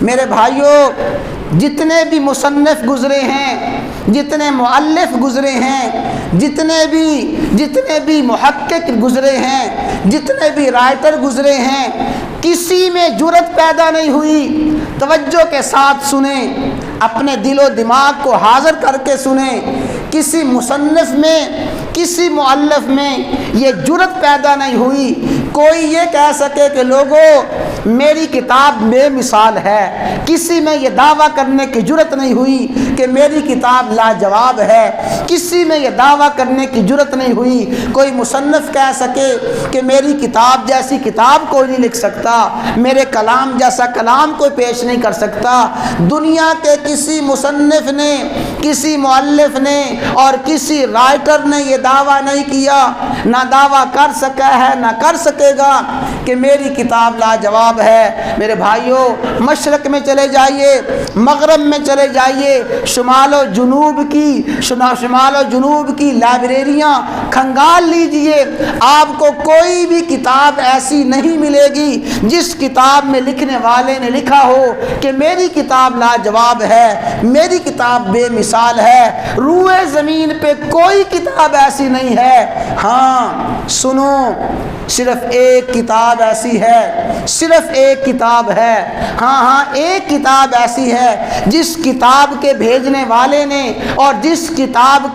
میرے بھائیوں، جتنے بھی مصنف گزرے ہیں، جتنے مؤلف گزرے ہیں، جتنے بھی محقق گزرے ہیں، جتنے بھی رائٹر گزرے ہیں، کسی میں جرأت پیدا نہیں ہوئی۔ توجہ کے ساتھ سنیں، اپنے دل و دماغ کو حاضر کر کے سنیں، کسی مصنف میں، کسی مؤلف میں یہ جرأت پیدا نہیں ہوئی کوئی یہ کہہ سکے کہ لوگوں میری کتاب بے مثال ہے۔ کسی میں یہ دعویٰ کرنے کی جرأت نہیں ہوئی کہ میری کتاب لاجواب ہے۔ کسی میں یہ دعویٰ کرنے کی جرأت نہیں ہوئی کوئی مصنف کہہ سکے کہ میری کتاب جیسی کتاب کوئی نہیں لکھ سکتا، میرے کلام جیسا کلام کوئی پیش نہیں کر سکتا۔ دنیا کے کسی مصنف نے، کسی مؤلف نے اور کسی رائٹر نے یہ دعویٰ نہیں کیا، نہ دعویٰ کر سکا ہے نہ کر سکے گا کہ میری کتاب لاجواب ہے۔ میرے بھائیوں، مشرق میں چلے جائیے، مغرب میں چلے جائیے، شمال و جنوب کی لائبریریاں کھنگال لیجئے، آپ کو کوئی بھی کتاب ایسی نہیں ملے گی جس کتاب میں لکھنے والے نے لکھا ہو کہ میری کتاب لاجواب ہے، میری کتاب بے مثال ہے۔ روئے زمین پہ کوئی کتاب ایسی نہیں ہے۔ ہاں سنو، صرف ایک کتاب ایسی ہے، صرف ایک کتاب ہے، ہاں ایک کتاب ایسی ہے جس کتاب کے بھیجنے والے نے اور جس کتاب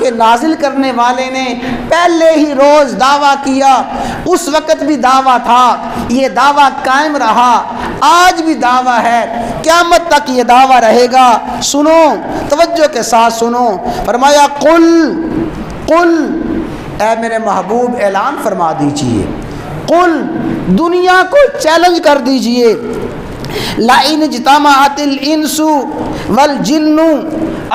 کے نازل کرنے والے نے پہلے ہی روز دعویٰ کیا، اس وقت بھی دعویٰ تھا، یہ دعویٰ قائم رہا، آج بھی دعویٰ ہے، قیامت تک یہ دعویٰ رہے گا۔ سنو، توجہ کے ساتھ سنو، فرمایا قل اے میرے محبوب اعلان فرما دیجئے، قل دنیا کو چیلنج کر دیجئے، لَئِنِ اجْتَمَعَتِ الْإِنسُ وَالْجِنُّ،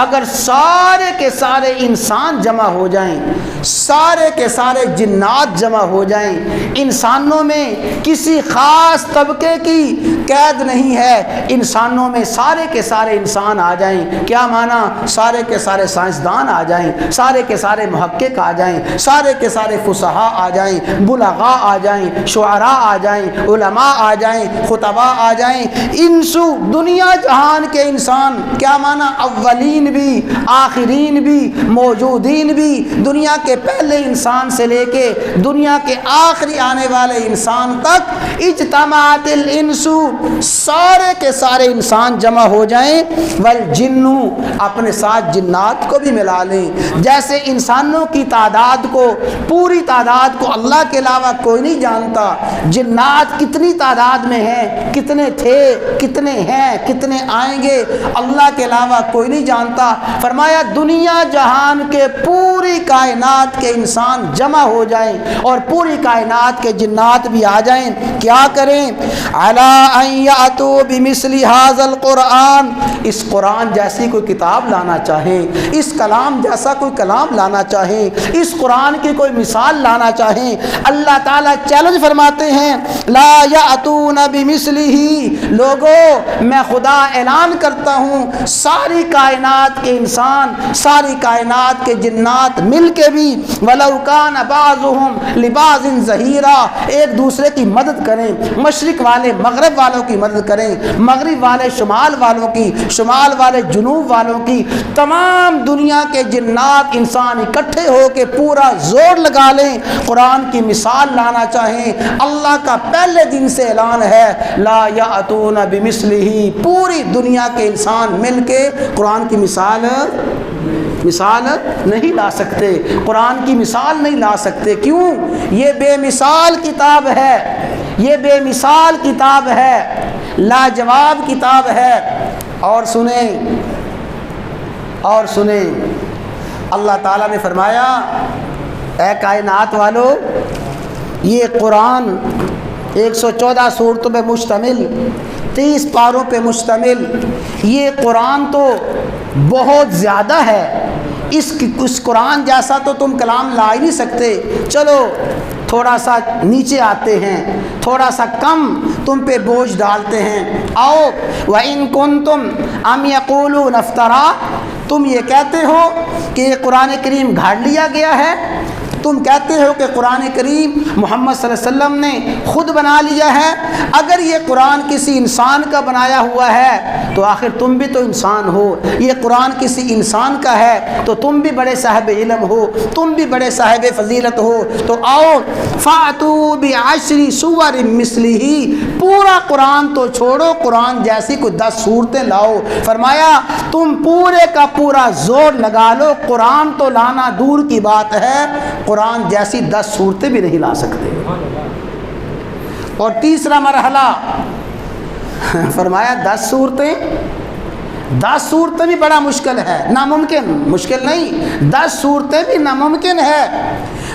اگر سارے کے سارے انسان جمع ہو جائیں، سارے کے سارے جنات جمع ہو جائیں، انسانوں میں کسی خاص طبقے کی قید نہیں ہے، انسانوں میں سارے کے سارے انسان آ جائیں، کیا معنی؟ سارے کے سارے سائنسدان آ جائیں، سارے کے سارے محقق آ جائیں، سارے کے سارے فصحاء آ جائیں، بلغاء آ جائیں، شعراء آ جائیں، علماء آ جائیں، خطباء آ جائیں، انسو دنیا جہان کے انسان، کیا معنی؟ اولین بھی، آخرین بھی، موجودین بھی، دنیا کے پہلے انسان سے لے کے دنیا کے آخری آنے والے انسان تک، اجتماعت الانس، سارے کے سارے انسان جمع ہو جائیں، والجن، اپنے ساتھ جنات کو بھی ملا لیں۔ جیسے انسانوں کی تعداد کو، پوری تعداد کو اللہ کے علاوہ کوئی نہیں جانتا، جنات کتنی تعداد میں ہیں، کتنے تھے، کتنے ہیں، کتنے آئیں گے، اللہ کے علاوہ کوئی نہیں جانتا۔ فرمایا دنیا جہان کے پوری کائنات کے انسان جمع ہو جائیں اور پوری کائنات کے جنات بھی آ جائیں، کیا کریں؟ علی ان یاتوا بمثل ھذا القرآن، اس قرآن جیسی کوئی کتاب لانا چاہیں، اس کلام جیسا کوئی کلام لانا چاہیں، اس قرآن کی کوئی مثال لانا چاہیں، اللہ تعالیٰ چیلنج فرماتے ہیں، لا یاتون بمثلہ، لوگوں میں خدا اعلان کرتا ہوں ساری کائنات کے انسان، ساری کائنات کے جنات مل کے بھی، وَلَوْ كَانَ بَعْضُهُمْ لِبَعْضٍ ظَهِيرًا، ایک دوسرے کی مدد کریں، مشرق والے مغرب والوں کی مدد کریں، مغرب والے شمال والوں کی، شمال والے جنوب والوں کی، تمام دنیا کے جنات انسان اکٹھے ہو کے پورا زور لگا لیں، قرآن کی مثال لانا چاہیں، اللہ کا پہلے دن سے اعلان ہے، لا یاتون بمثلہ، پوری دنیا کے انسان مل کے قرآن کی مثال نہیں لا سکتے، قرآن کی مثال نہیں لا سکتے۔ کیوں؟ یہ بے مثال کتاب ہے، یہ بے مثال کتاب ہے، لاجواب کتاب ہے۔ اور سنیں اللہ تعالیٰ نے فرمایا، اے کائنات والو، یہ قرآن 114 سورتوں پہ مشتمل، 30 پاروں پہ مشتمل یہ قرآن تو بہت زیادہ ہے، اس قرآن جیسا تو تم کلام لا ہی نہیں سکتے، چلو تھوڑا سا نیچے آتے ہیں، تھوڑا سا کم تم پہ بوجھ ڈالتے ہیں۔ آؤ وَإِن كُنتُمْ أَمْ يَقُولُونَ افْتَرَا، تم یہ کہتے ہو کہ یہ قرآن کریم گھاڑ لیا گیا ہے، تم کہتے ہو کہ قرآن کریم محمد صلی اللہ علیہ وسلم نے خود بنا لیا ہے۔ اگر یہ قرآن کسی انسان کا بنایا ہوا ہے تو آخر تم بھی تو انسان ہو، یہ قرآن کسی انسان کا ہے تو تم بھی بڑے صاحب علم ہو، تم بھی بڑے صاحب فضیلت ہو، تو آؤ فَأْتُوا بِعَشْرِ سُوَرٍ مِثْلِهِ، پورا قرآن تو چھوڑو، قرآن جیسی کوئی 10 صورتیں لاؤ۔ فرمایا تم پورے کا پورا زور لگا لو، قرآن تو لانا دور کی بات ہے، قرآن جیسی 10 صورتیں بھی نہیں لا سکتے۔ اور تیسرا مرحلہ فرمایا 10 صورتیں، 10 صورتیں بھی بڑا مشکل ہے، ناممکن، مشکل نہیں، 10 صورتیں بھی ناممکن ہے۔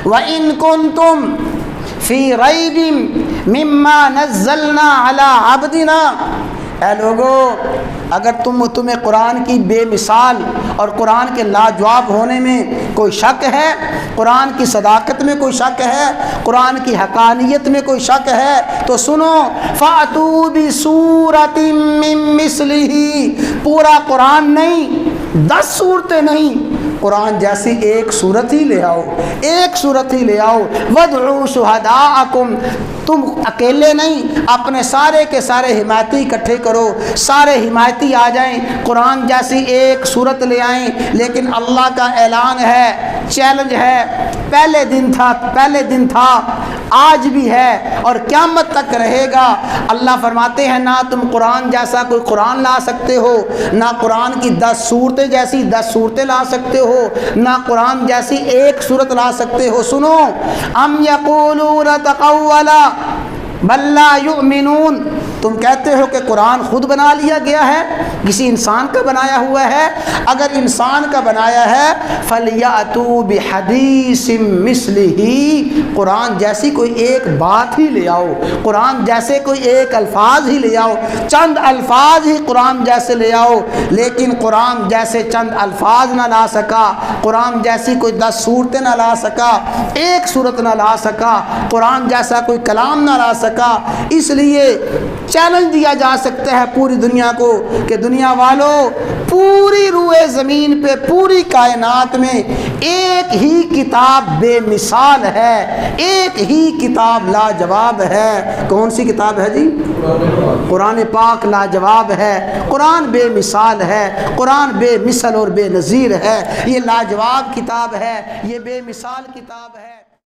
وَإِن كُنتُمْ فِي رَيْبٍ مِّمَّا نَزَّلْنَا عَلَىٰ عَبْدِنَا، اے لوگو اگر تمہیں قرآن کی بے مثال اور قرآن کے لاجواب ہونے میں کوئی شک ہے، قرآن کی صداقت میں کوئی شک ہے، قرآن کی حقانیت میں کوئی شک ہے، تو سنو فَأْتُوا بِسُورَةٍ مِّن مِّثْلِهِ، پورا قرآن نہیں، 10 صورتیں نہیں، قرآن جیسی ایک صورت ہی لے آؤ، ایک صورت ہی لے آؤ۔ وَادْعُوا شُهَدَاءَكُمْ، تم اکیلے نہیں، اپنے سارے کے سارے حمایتی اکٹھے کرو، سارے حمایتی آ جائیں، قرآن جیسی ایک صورت لے آئیں۔ لیکن اللہ کا اعلان ہے، چیلنج ہے، پہلے دن تھا، آج بھی ہے اور قیامت تک رہے گا۔ اللہ فرماتے ہیں نہ تم قرآن جیسا کوئی قرآن لا سکتے ہو، نہ قرآن کی 10 صورتیں جیسی 10 صورتیں لا سکتے ہو، نہ قرآن جیسی ایک صورت لا سکتے ہو۔ سنو، ام یقولون تقولا بل لا یؤمنون، تم کہتے ہو کہ قرآن خود بنا لیا گیا ہے، کسی انسان کا بنایا ہوا ہے۔ اگر انسان کا بنایا ہے فَلْيَأْتُوا بِحَدِيثٍ مِّثْلِهِ، قرآن جیسی کوئی ایک بات ہی لے آؤ، قرآن جیسے کوئی ایک الفاظ ہی لے آؤ، چند الفاظ ہی قرآن جیسے لے آؤ۔ لیکن قرآن جیسے چند الفاظ نہ لا سکا، قرآن جیسی کوئی 10 صورتیں نہ لا سکا، ایک صورت نہ لا سکا، قرآن جیسا کوئی کلام نہ لا سکا۔ اس لیے چیلنج دیا جا سکتا ہے پوری دنیا کو کہ دنیا والوں، پوری روئے زمین پہ، پوری کائنات میں ایک ہی کتاب بے مثال ہے، ایک ہی کتاب لاجواب ہے۔ کون سی کتاب ہے جی؟ قرآن پاک لاجواب ہے، قرآن بے مثال ہے، قرآن بے مثل اور بے نظیر ہے، یہ لاجواب کتاب ہے، یہ بے مثال کتاب ہے۔